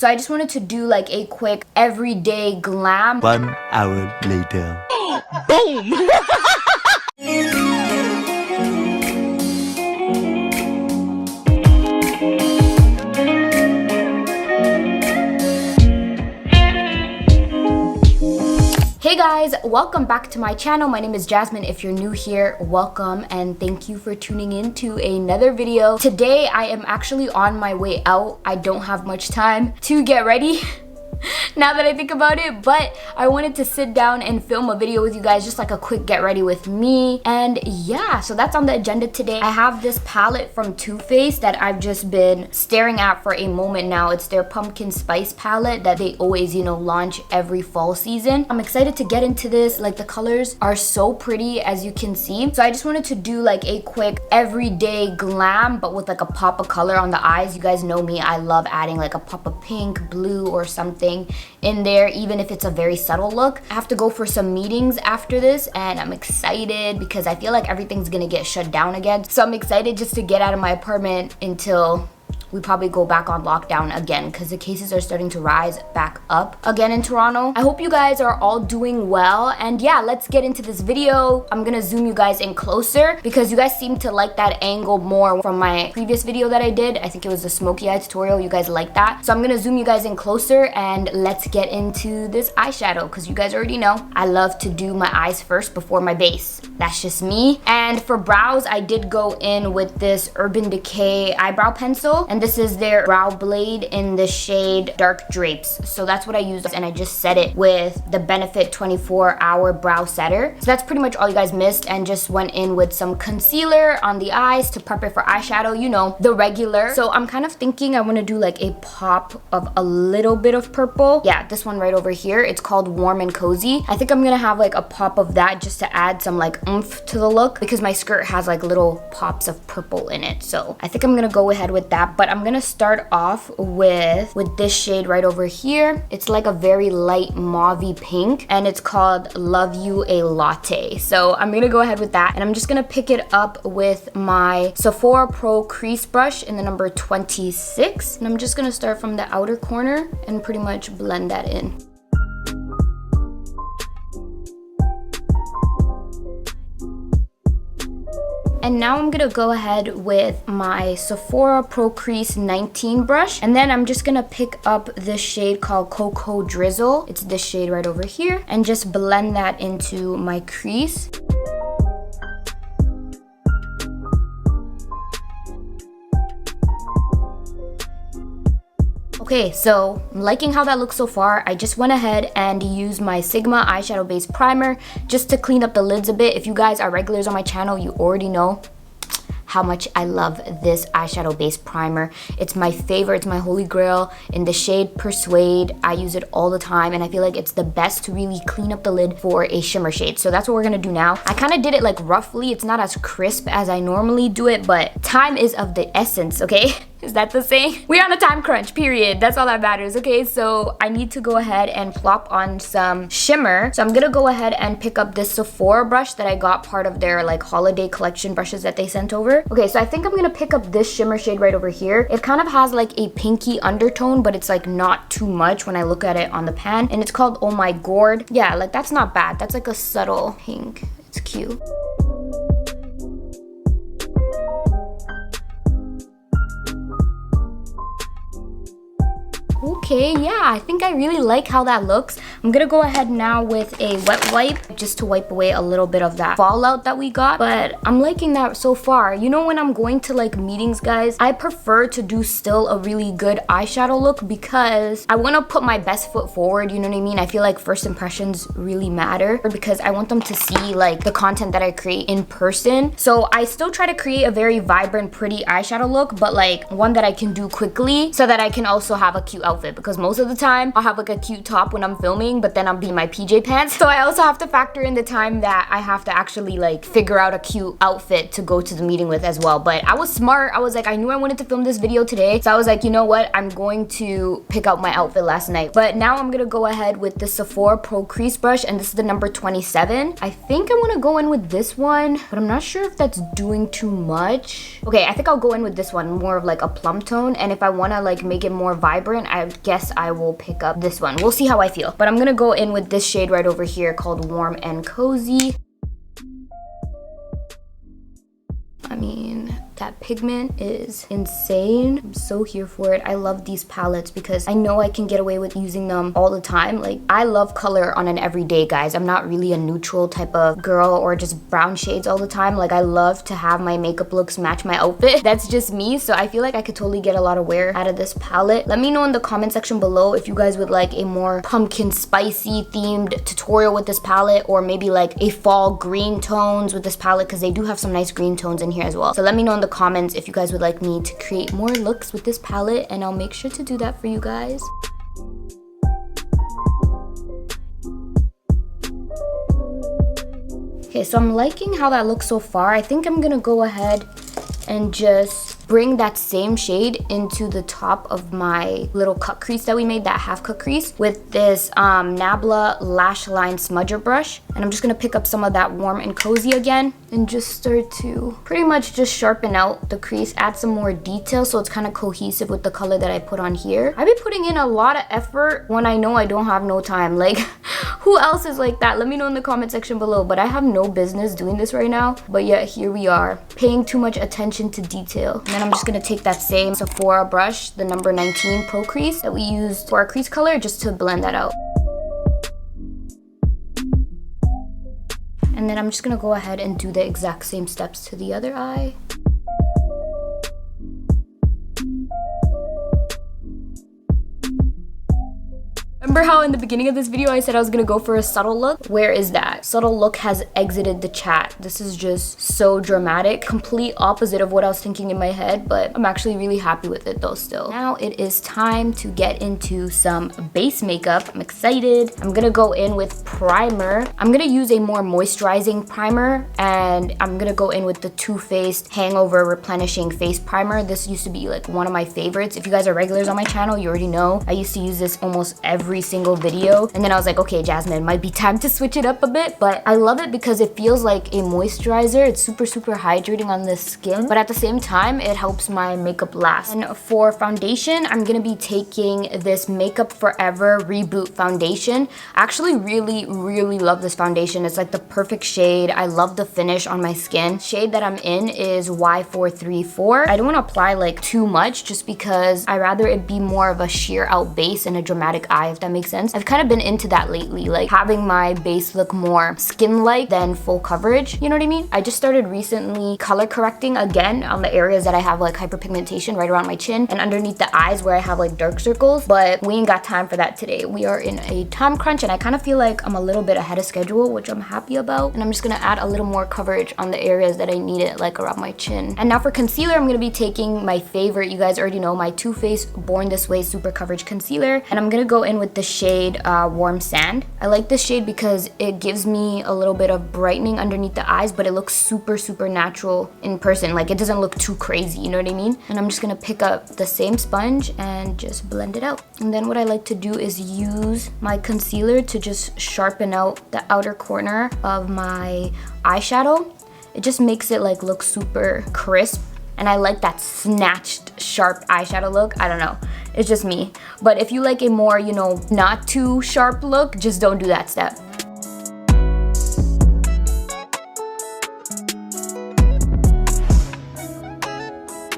So I just wanted to do like a quick everyday glam. 1 hour later. Boom! Hey guys, welcome back to my channel. My name is Jasmine. If you're new here, welcome and thank you for tuning in to another video. Today I am actually on my way out. I don't have much time to get ready. Now that I think about it, but I wanted to sit down and film a video with you guys, just like a quick get ready with me. And yeah, so that's on the agenda today. I have this palette from Too Faced that I've just been staring at for a moment now. It's their pumpkin spice palette that they always, launch every fall season. I'm excited to get into this. Like, the colors are so pretty, as you can see. So I just wanted to do like a quick everyday glam, but with like a pop of color on the eyes. You guys know me, I love adding like a pop of pink, blue, or something in there, even if it's a very subtle look. I have to go for some meetings after this and I'm excited because I feel like everything's gonna get shut down again. So I'm excited just to get out of my apartment until we probably go back on lockdown again because the cases are starting to rise back up again in Toronto. I hope you guys are all doing well, and yeah, let's get into this video. I'm gonna zoom you guys in closer because you guys seem to like that angle more from my previous video that I did. I think it was the smoky eye tutorial. You guys like that, so I'm gonna zoom you guys in closer and let's get into this eyeshadow because you guys already know I love to do my eyes first before my base. That's just me. And for brows, I did go in with this Urban Decay eyebrow pencil, and this is their brow blade in the shade Dark Drapes. So that's what I used, and I just set it with the Benefit 24-hour brow setter. So that's pretty much all you guys missed, and just went in with some concealer on the eyes to prep it for eyeshadow, the regular. So I'm kind of thinking I want to do like a pop of a little bit of purple. Yeah, this one right over here. It's called Warm and Cozy. I think I'm gonna have like a pop of that just to add some like oomph to the look because my skirt has like little pops of purple in it. So I think I'm gonna go ahead with that, but I'm gonna start off with this shade right over here. It's like a very light mauvey pink, and it's called Love You a Latte. So I'm gonna go ahead with that, and I'm just gonna pick it up with my Sephora Pro crease brush in the number 26, and I'm just gonna start from the outer corner and pretty much blend that in. And now I'm gonna go ahead with my Sephora Pro Crease 19 brush, and then I'm just gonna pick up this shade called Cocoa Drizzle. It's this shade right over here, and just blend that into my crease. Okay, so I'm liking how that looks so far. I just went ahead and used my Sigma eyeshadow base primer just to clean up the lids a bit. If you guys are regulars on my channel, you already know how much I love this eyeshadow base primer. It's my favorite, it's my holy grail in the shade Persuade. I use it all the time, and I feel like it's the best to really clean up the lid for a shimmer shade. So that's what we're gonna do now. I kind of did it like roughly. It's not as crisp as I normally do it, but time is of the essence, okay? Is that the saying? We're on a time crunch, period. That's all that matters, okay? So I need to go ahead and plop on some shimmer. So I'm gonna go ahead and pick up this Sephora brush that I got part of their like holiday collection brushes that they sent over. Okay, so I think I'm gonna pick up this shimmer shade right over here. It kind of has like a pinky undertone, but it's like not too much when I look at it on the pan. And it's called Oh My Gourd. Yeah, like that's not bad. That's like a subtle pink. It's cute. Okay, yeah, I think I really like how that looks. I'm gonna go ahead now with a wet wipe just to wipe away a little bit of that fallout that we got, but I'm liking that so far. When I'm going to like meetings, guys, I prefer to do still a really good eyeshadow look because I want to put my best foot forward, you know what I mean? I feel like first impressions really matter because I want them to see like the content that I create in person. So I still try to create a very vibrant, pretty eyeshadow look, but like one that I can do quickly so that I can also have a cute outfit, because most of the time I'll have like a cute top when I'm filming, but then I'll be in my PJ pants. So I also have to factor in the time that I have to actually like figure out a cute outfit to go to the meeting with as well. But I was smart. I was like, I knew I wanted to film this video today, so I was like, you know what, I'm going to pick out my outfit last night. But now I'm gonna go ahead with the Sephora Pro Crease brush, and this is the number 27. I think I want to go in with this one, but I'm not sure if that's doing too much. Okay, I think I'll go in with this one, more of like a plum tone, and if I want to like make it more vibrant, I guess I will pick up this one. We'll see how I feel. But I'm gonna go in with this shade right over here called Warm and Cozy. I mean, that pigment is insane. I'm so here for it. I love these palettes because I know I can get away with using them all the time. Like, I love color on an everyday, guys. I'm not really a neutral type of girl or just brown shades all the time. Like, I love to have my makeup looks match my outfit. That's just me. So I feel like I could totally get a lot of wear out of this palette. Let me know in the comment section below if you guys would like a more pumpkin spicy themed tutorial with this palette, or maybe like a fall green tones with this palette, because they do have some nice green tones in here as well. So let me know in the comments if you guys would like me to create more looks with this palette, and I'll make sure to do that for you guys. Okay, so I'm liking how that looks so far. I think I'm gonna go ahead and just bring that same shade into the top of my little cut crease that we made, that half cut crease, with this Nabla Lash Line Smudger brush. And I'm just gonna pick up some of that Warm and Cozy again and just start to pretty much just sharpen out the crease, add some more detail so it's kind of cohesive with the color that I put on here. I've been putting in a lot of effort when I know I don't have no time. Like, who else is like that? Let me know in the comment section below. But I have no business doing this right now, but yet here we are, paying too much attention to detail. And then I'm just gonna take that same Sephora brush, the number 19 Pro Crease that we used for our crease color, just to blend that out. And then I'm just gonna go ahead and do the exact same steps to the other eye. Remember how in the beginning of this video I said I was gonna go for a subtle look? Where is that? Subtle look has exited the chat. This is just so dramatic. Complete opposite of what I was thinking in my head, but I'm actually really happy with it though still. Now it is time to get into some base makeup. I'm excited. I'm gonna go in with primer. I'm gonna use a more moisturizing primer, and I'm gonna go in with the Too Faced Hangover Replenishing Face Primer. This used to be like one of my favorites. If you guys are regulars on my channel, you already know I used to use this almost every single video, and then I was like, okay, Jasmine, might be time to switch it up a bit. But I love it because it feels like a moisturizer. It's super hydrating on the skin, but at the same time it helps my makeup last. And for foundation, I'm gonna be taking this Makeup Forever Reboot foundation. I actually really love this foundation. It's like the perfect shade. I love the finish on my skin. Shade that I'm in is Y434. I don't want to apply like too much just because I rather it be more of a sheer out base and a dramatic eye, if that makes sense. I've kind of been into that lately, like having my base look more skin-like than full coverage, you know what I mean? I just started recently color correcting again on the areas that I have like hyperpigmentation right around my chin and underneath the eyes where I have like dark circles, but we ain't got time for that today. We are in a time crunch and I kind of feel like I'm a little bit ahead of schedule, which I'm happy about. And I'm just gonna add a little more coverage on the areas that I need it, like around my chin. And now for concealer, I'm gonna be taking my favorite, you guys already know, my Too Faced Born This Way Super Coverage Concealer. And I'm gonna go in with the shade Warm Sand. I like this shade because it gives me a little bit of brightening underneath the eyes, but it looks super natural in person. Like, it doesn't look too crazy, you know what I mean? And I'm just gonna pick up the same sponge and just blend it out. And then what I like to do is use my concealer to just sharpen out the outer corner of my eyeshadow. It just makes it like look super crisp. And I like that snatched, sharp eyeshadow look. I don't know, it's just me. But if you like a more, you know, not too sharp look, just don't do that step.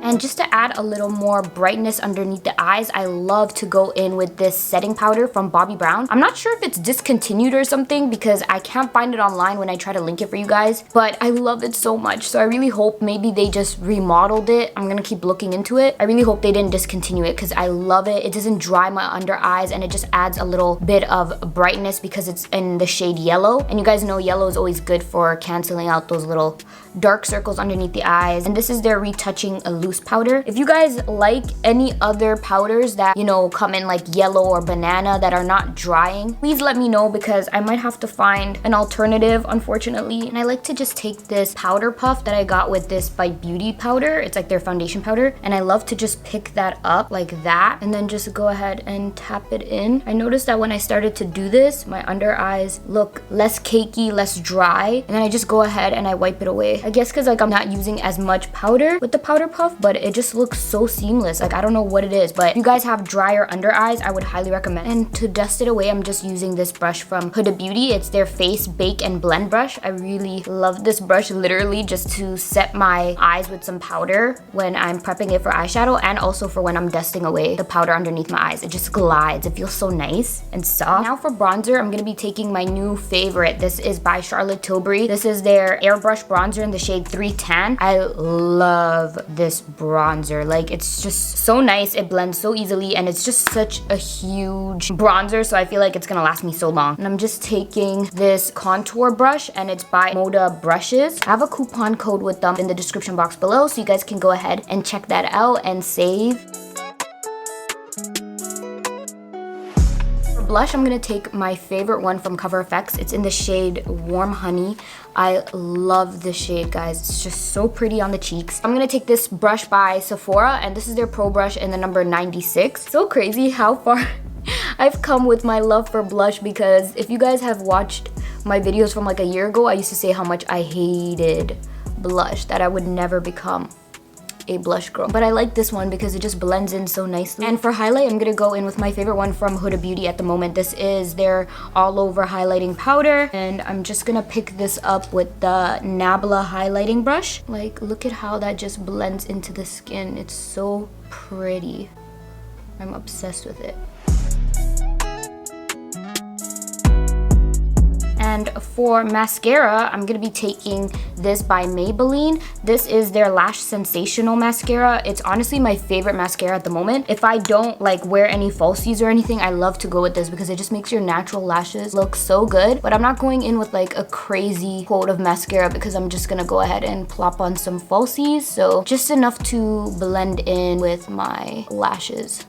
And just to add a little more brightness underneath the eyes, I love to go in with this setting powder from Bobbi Brown. I'm not sure if it's discontinued or something because I can't find it online when I try to link it for you guys, but I love it so much. So I really hope maybe they just remodeled it. I'm gonna keep looking into it. I really hope they didn't discontinue it because I love it. It doesn't dry my under eyes and it just adds a little bit of brightness because it's in the shade yellow. And you guys know yellow is always good for canceling out those little dark circles underneath the eyes. And this is their Retouching a Loose powder. If you guys like any other powders that, you know, come in like yellow or banana that are not drying, please let me know because I might have to find an alternative, unfortunately. And I like to just take this powder puff that I got with this Bite Beauty powder. It's like their foundation powder. And I love to just pick that up like that and then just go ahead and tap it in. I noticed that when I started to do this, my under eyes look less cakey, less dry. And then I just go ahead and I wipe it away. I guess because like I'm not using as much powder with the powder puff, but but it just looks so seamless. Like, I don't know what it is, but if you guys have drier under eyes, I would highly recommend. And to dust it away, I'm just using this brush from Huda Beauty. It's their Face Bake and Blend brush. I really love this brush, literally just to set my eyes with some powder when I'm prepping it for eyeshadow, and also for when I'm dusting away the powder underneath my eyes. It just glides. It feels so nice and soft. Now for bronzer, I'm gonna be taking my new favorite. This is by Charlotte Tilbury. This is their airbrush bronzer in the shade 310. I love this bronzer. Like, it's just so nice. It blends so easily, and it's just such a huge bronzer, so I feel like it's gonna last me so long. And I'm just taking this contour brush, and it's by Moda Brushes. I have a coupon code with them in the description box below, so you guys can go ahead and check that out and save. Blush, I'm gonna take my favorite one from Cover FX. It's in the shade Warm Honey. I love this shade, guys. It's just so pretty on the cheeks. I'm gonna take this brush by Sephora, and this is their Pro Brush in the number 96. So crazy how far I've come with my love for blush, because if you guys have watched my videos from like a year ago, I used to say how much I hated blush, that I would never become a blush girl. But I like this one because it just blends in so nicely. And for highlight, I'm gonna go in with my favorite one from Huda Beauty at the moment. This is their all over highlighting powder, and I'm just gonna pick this up with the Nabla highlighting brush. Like, look at how that just blends into the skin. It's so pretty. I'm obsessed with it. And for mascara, I'm gonna be taking this by Maybelline. This is their Lash Sensational mascara. It's honestly my favorite mascara at the moment. If I don't like wear any falsies or anything, I love to go with this because it just makes your natural lashes look so good. But I'm not going in with like a crazy quote of mascara because I'm just gonna go ahead and plop on some falsies. So just enough to blend in with my lashes.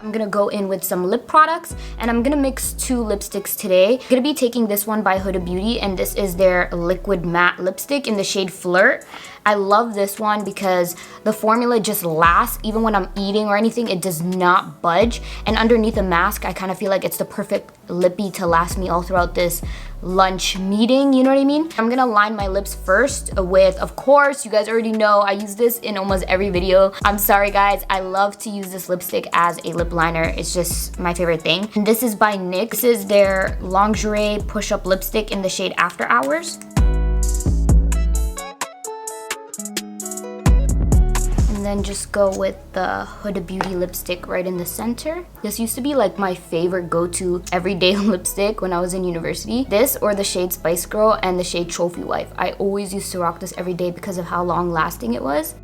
I'm gonna go in with some lip products, and I'm gonna mix two lipsticks today. I'm gonna be taking this one by Huda Beauty, and this is their liquid matte lipstick in the shade Flirt. I love this one because the formula just lasts. Even when I'm eating or anything, it does not budge. And underneath a mask, I kind of feel like it's the perfect lippy to last me all throughout this lunch meeting, you know what I mean? I'm gonna line my lips first with, of course, you guys already know, I use this in almost every video. I'm sorry guys, I love to use this lipstick as a lip liner. It's just my favorite thing. And this is by NYX. This is their Lingerie Push-Up Lipstick in the shade After Hours. And then just go with the Huda Beauty lipstick right in the center. This used to be like my favorite go-to everyday lipstick when I was in university. This or the shade Spice Girl and the shade Trophy Wife. I always used to rock this every day because of how long lasting it was.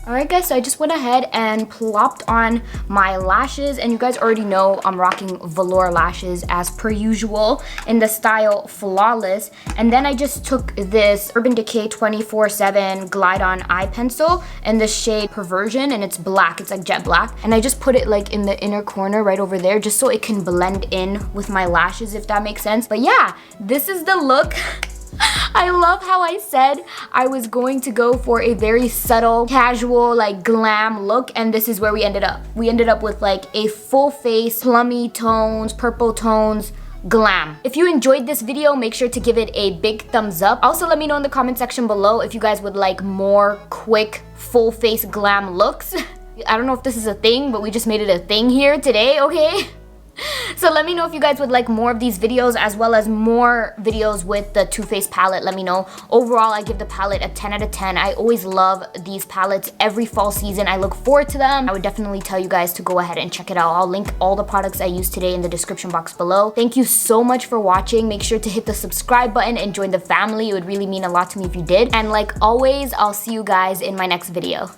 Alright guys, so I just went ahead and plopped on my lashes, and you guys already know I'm rocking velour lashes as per usual in the style Flawless. And then I just took this Urban Decay 24/7 Glide On Eye Pencil in the shade Perversion, and it's black, it's like jet black. And I just put it like in the inner corner right over there just so it can blend in with my lashes, if that makes sense. But yeah, this is the look. I love how I said I was going to go for a very subtle, casual, like glam look, and this is where we ended up. We ended up with like a full face, plummy tones, purple tones, glam. If you enjoyed this video, make sure to give it a big thumbs up. Also, let me know in the comment section below if you guys would like more quick, full face glam looks. I don't know if this is a thing, but we just made it a thing here today, okay? So let me know if you guys would like more of these videos, as well as more videos with the Too Faced palette. Let me know. Overall, I give the palette a 10 out of 10. I always love these palettes every fall season. I look forward to them. I would definitely tell you guys to go ahead and check it out. I'll link all the products I used today in the description box below. Thank you so much for watching. Make sure to hit the subscribe button and join the family. It would really mean a lot to me if you did. And like always, I'll see you guys in my next video.